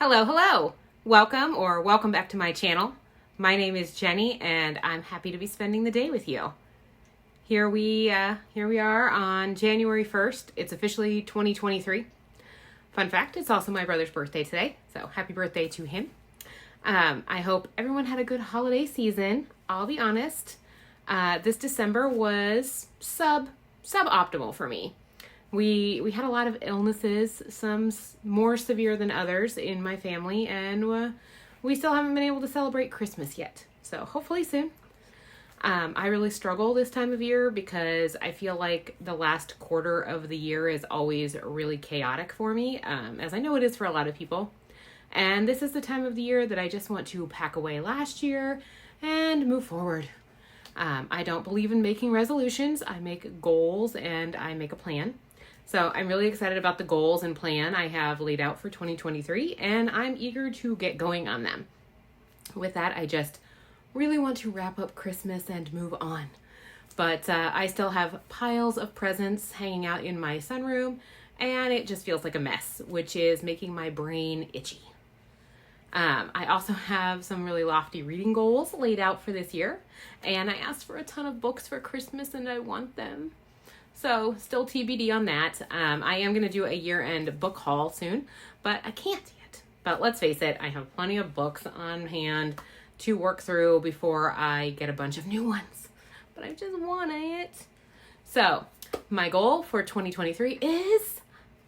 Hello, hello. Welcome back to my channel. My name is Jenny and I'm happy to be spending the day with you. Here we are on January 1st. It's officially 2023. Fun fact, it's also my brother's birthday today, so happy birthday to him. I hope everyone had a good holiday season. I'll be honest, this December was suboptimal for me. We had a lot of illnesses, some more severe than others in my family, and we still haven't been able to celebrate Christmas yet. So hopefully soon. I really struggle this time of year because I feel like the last quarter of the year is always really chaotic for me, as I know it is for a lot of people. And this is the time of the year that I just want to pack away last year and move forward. I don't believe in making resolutions. I make goals and I make a plan. So I'm really excited about the goals and plan I have laid out for 2023, and I'm eager to get going on them. With that, I just really want to wrap up Christmas and move on. But I still have piles of presents hanging out in my sunroom, and it just feels like a mess, which is making my brain itchy. I also have some really lofty reading goals laid out for this year, and I asked for a ton of books for Christmas, and I want them. So still TBD on that. I am going to do a year-end book haul soon, but I can't yet. But let's face it, I have plenty of books on hand to work through before I get a bunch of new ones. But I just want it. So my goal for 2023 is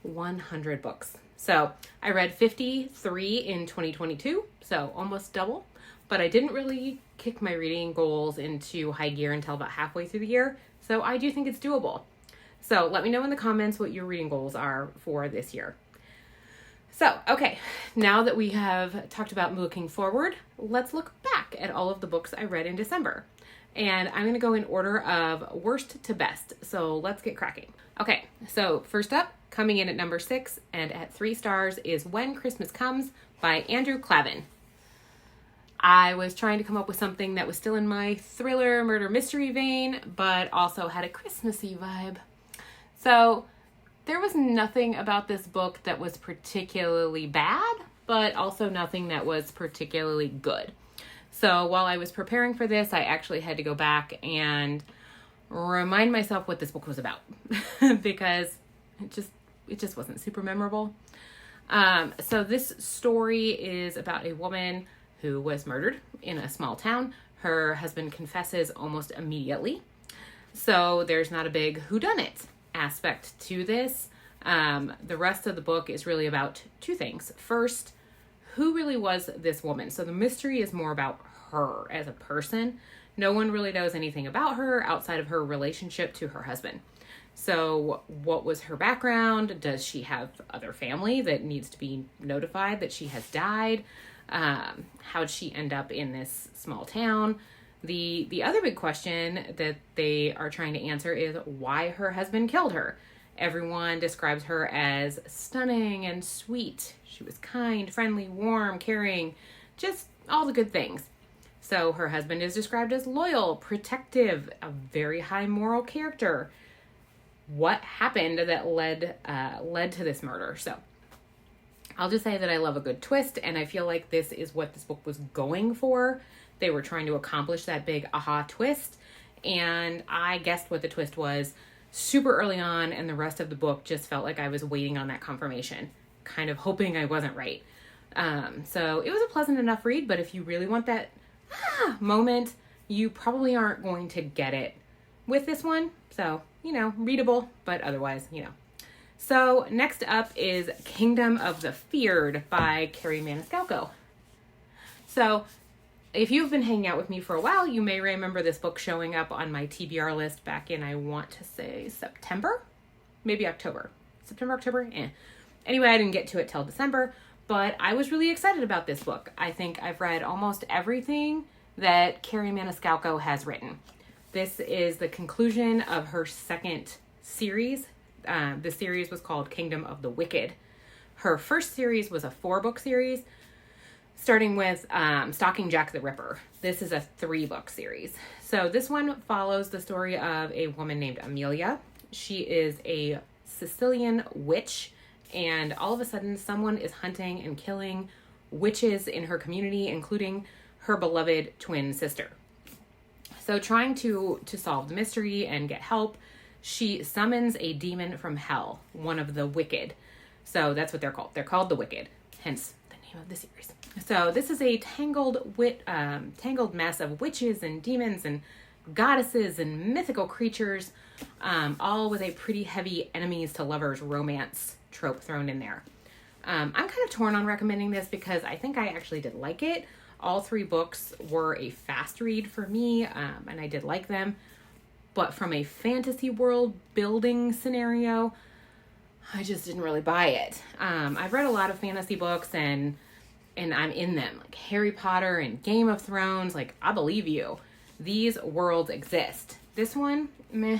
100 books. So I read 53 in 2022, so almost double. But I didn't really kick my reading goals into high gear until about halfway through the year. So I do think it's doable. So let me know in the comments what your reading goals are for this year. So, okay, now that we have talked about looking forward, let's look back at all of the books I read in December. And I'm going to go in order of worst to best. So let's get cracking. Okay, so first up, coming in at number 6 and at 3 stars is When Christmas Comes by Andrew Klavan. I was trying to come up with something that was still in my thriller, murder, mystery vein, but also had a Christmassy vibe. So there was nothing about this book that was particularly bad, but also nothing that was particularly good. So while I was preparing for this, I actually had to go back and remind myself what this book was about because it just wasn't super memorable. So this story is about a woman who was murdered in a small town. Her husband confesses almost immediately. So there's not a big whodunit aspect to this. The rest of the book is really about two things. First, who really was this woman? So the mystery is more about her as a person. No one really knows anything about her outside of her relationship to her husband. So what was her background? Does she have other family that needs to be notified that she has died? How did she end up in this small town? The other big question that they are trying to answer is why her husband killed her. Everyone describes her as stunning and sweet. She was kind, friendly, warm, caring, just all the good things. So her husband is described as loyal, protective, a very high moral character. What happened that led to this murder? So I'll just say that I love a good twist, and I feel like this is what this book was going for. They were trying to accomplish that big aha twist, and I guessed what the twist was super early on, and the rest of the book just felt like I was waiting on that confirmation, kind of hoping I wasn't right. So it was a pleasant enough read, but if you really want that moment, you probably aren't going to get it with this one. So, readable, but otherwise, So next up is Kingdom of the Feared by Kerri Maniscalco. So if you've been hanging out with me for a while, you may remember this book showing up on my TBR list back in, I want to say September, maybe October. September, October? Anyway, I didn't get to it till December, but I was really excited about this book. I think I've read almost everything that Kerri Maniscalco has written. This is the conclusion of her second series. The series was called Kingdom of the Wicked. Her first series was a 4-book series, starting with Stalking Jack the Ripper. This is a 3-book series. So this one follows the story of a woman named Amelia. She is a Sicilian witch, and all of a sudden someone is hunting and killing witches in her community, including her beloved twin sister. So trying to solve the mystery and get help, she summons a demon from hell, one of the wicked. So that's what they're called. They're called the Wicked, hence the name of the series. So this is a tangled mess of witches and demons and goddesses and mythical creatures, all with a pretty heavy enemies to lovers romance trope thrown in there. I'm kind of torn on recommending this because I think I actually did like it. All 3 books were a fast read for me, and I did like them. But from a fantasy world building scenario, I just didn't really buy it. I've read a lot of fantasy books and I'm in them, like Harry Potter and Game of Thrones. Like, I believe you. These worlds exist. This one, meh.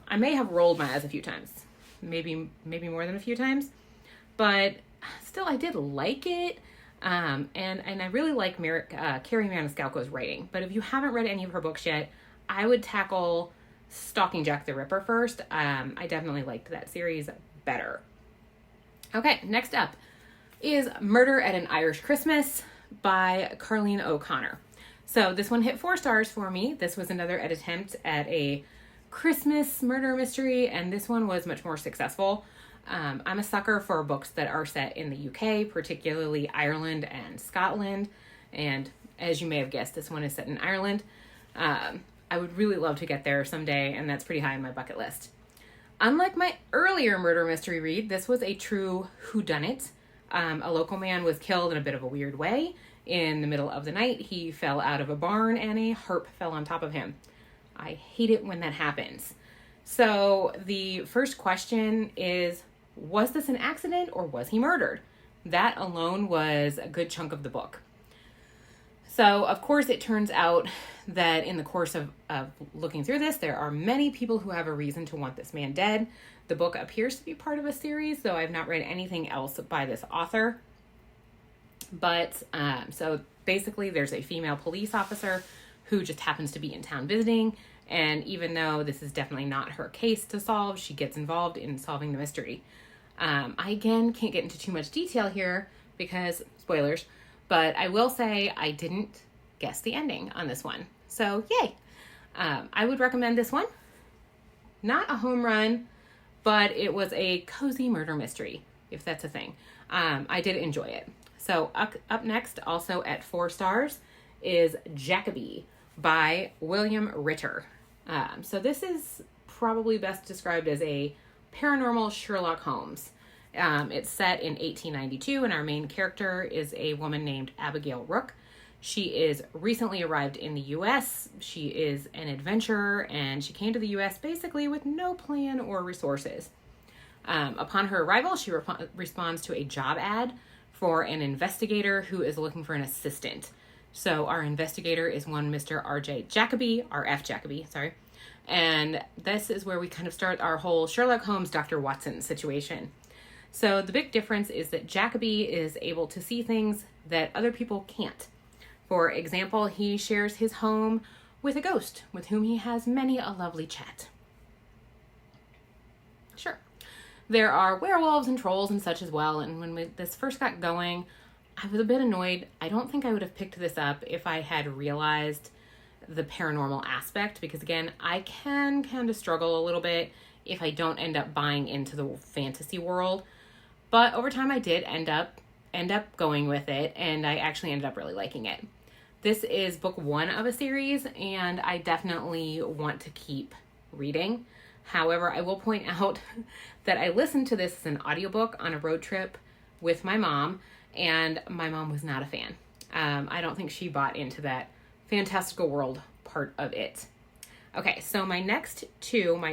I may have rolled my eyes a few times, maybe more than a few times, but still, I did like it. And I really like Carrie Maniscalco's writing. But if you haven't read any of her books yet, I would tackle Stalking Jack the Ripper first. I definitely liked that series better. Okay, next up is Murder at an Irish Christmas by Carleen O'Connor. So this one hit 4 stars for me. This was another attempt at a Christmas murder mystery, and this one was much more successful. I'm a sucker for books that are set in the UK, particularly Ireland and Scotland. And as you may have guessed, this one is set in Ireland. I would really love to get there someday, and that's pretty high on my bucket list. Unlike my earlier murder mystery read, this was a true whodunit. A local man was killed in a bit of a weird way. In the middle of the night, he fell out of a barn and a harp fell on top of him. I hate it when that happens. So the first question is, was this an accident or was he murdered? That alone was a good chunk of the book. So, of course, it turns out that in the course of looking through this, there are many people who have a reason to want this man dead. The book appears to be part of a series, though I've not read anything else by this author. But, so basically there's a female police officer who just happens to be in town visiting. And even though this is definitely not her case to solve, she gets involved in solving the mystery. I, again, can't get into too much detail here because, spoilers, but I will say I didn't guess the ending on this one. So, yay. I would recommend this one. Not a home run, but it was a cozy murder mystery, if that's a thing. I did enjoy it. So, up next, also at 4 stars, is Jacoby by William Ritter. So this is probably best described as a paranormal Sherlock Holmes. It's set in 1892, and our main character is a woman named Abigail Rook. She is recently arrived in the U.S. She is an adventurer, and she came to the U.S. basically with no plan or resources. Upon her arrival, she responds to a job ad for an investigator who is looking for an assistant. So our investigator is one Mr. R.J. Jacoby, R.F. Jacoby, sorry. And this is where we kind of start our whole Sherlock Holmes, Dr. Watson situation. So the big difference is that Jacoby is able to see things that other people can't. For example, he shares his home with a ghost with whom he has many a lovely chat. Sure. There are werewolves and trolls and such as well, and when this first got going, I was a bit annoyed. I don't think I would have picked this up if I had realized the paranormal aspect, because again, I can kind of struggle a little bit if I don't end up buying into the fantasy world. But over time I did end up going with it, and I actually ended up really liking it. This is book 1 of a series, and I definitely want to keep reading. However, I will point out that I listened to this as an audiobook on a road trip with my mom, and my mom was not a fan. I don't think she bought into that fantastical world part of it. Okay, so my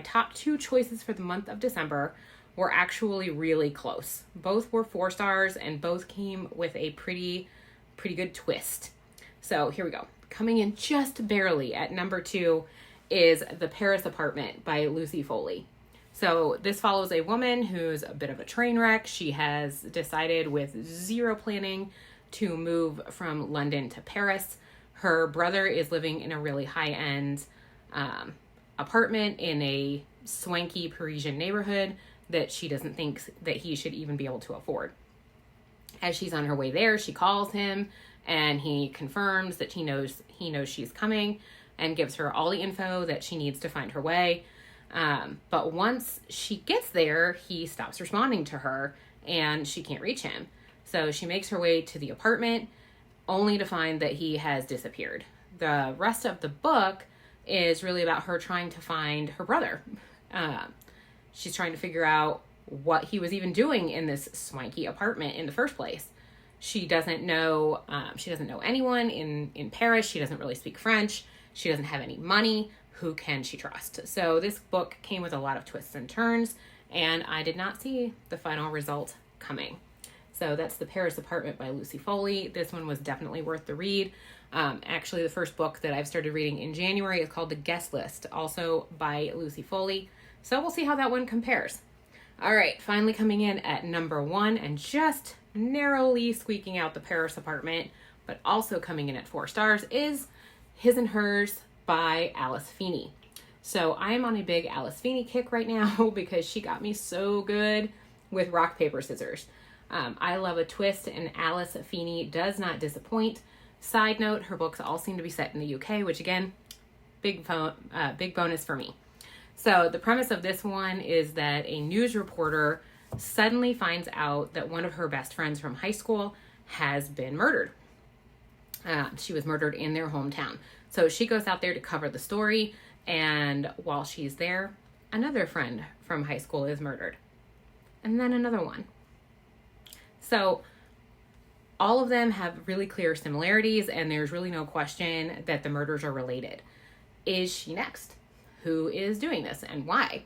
top 2 choices for the month of December were actually really close. Both were 4 stars, and both came with a pretty good twist. So here we go. Coming in just barely at number 2 is The Paris Apartment by Lucy Foley. So this follows a woman who's a bit of a train wreck. She has decided with zero planning to move from London to Paris. Her brother is living in a really high-end apartment in a swanky Parisian neighborhood that she doesn't think that he should even be able to afford. As she's on her way there, she calls him and he confirms that he knows she's coming and gives her all the info that she needs to find her way. But once she gets there, he stops responding to her and she can't reach him. So she makes her way to the apartment only to find that he has disappeared. The rest of the book is really about her trying to find her brother. She's trying to figure out what he was even doing in this swanky apartment in the first place. She doesn't know anyone in Paris. She doesn't really speak French. She doesn't have any money. Who can she trust? So this book came with a lot of twists and turns, and I did not see the final result coming. So that's The Paris Apartment by Lucy Foley. This one was definitely worth the read. Actually, the first book that I've started reading in January is called The Guest List, also by Lucy Foley. So we'll see how that one compares. All right, finally coming in at number 1 and just narrowly squeaking out The Paris Apartment, but also coming in at 4 stars is His and Hers by Alice Feeney. So I am on a big Alice Feeney kick right now because she got me so good with Rock, Paper, Scissors. I love a twist, and Alice Feeney does not disappoint. Side note, her books all seem to be set in the UK, which again, big bonus for me. So the premise of this one is that a news reporter suddenly finds out that one of her best friends from high school has been murdered. She was murdered in their hometown. So she goes out there to cover the story, and while she's there, another friend from high school is murdered. And then another one. So all of them have really clear similarities, and there's really no question that the murders are related. Is she next? Who is doing this and why?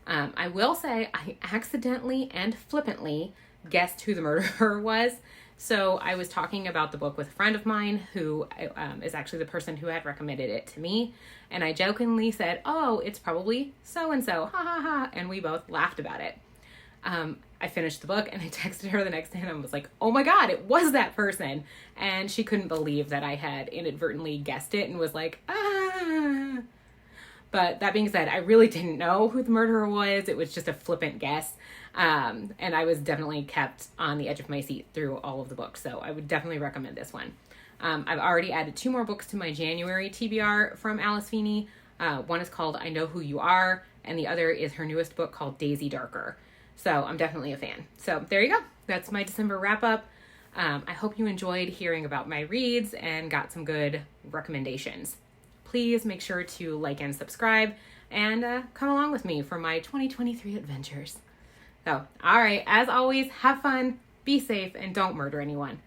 I will say I accidentally and flippantly guessed who the murderer was. So I was talking about the book with a friend of mine who is actually the person who had recommended it to me. And I jokingly said, "Oh, it's probably so-and-so, ha ha ha." And we both laughed about it. I finished the book and I texted her the next day and I was like, "Oh my God, it was that person." And she couldn't believe that I had inadvertently guessed it and was like, "Ah." But that being said, I really didn't know who the murderer was. It was just a flippant guess. And I was definitely kept on the edge of my seat through all of the books. So I would definitely recommend this one. I've already added 2 more books to my January TBR from Alice Feeney. One is called I Know Who You Are, and the other is her newest book called Daisy Darker. So I'm definitely a fan. So there you go. That's my December wrap up. I hope you enjoyed hearing about my reads and got some good recommendations. Please make sure to like and subscribe and come along with me for my 2023 adventures. So, all right, as always, have fun, be safe, and don't murder anyone.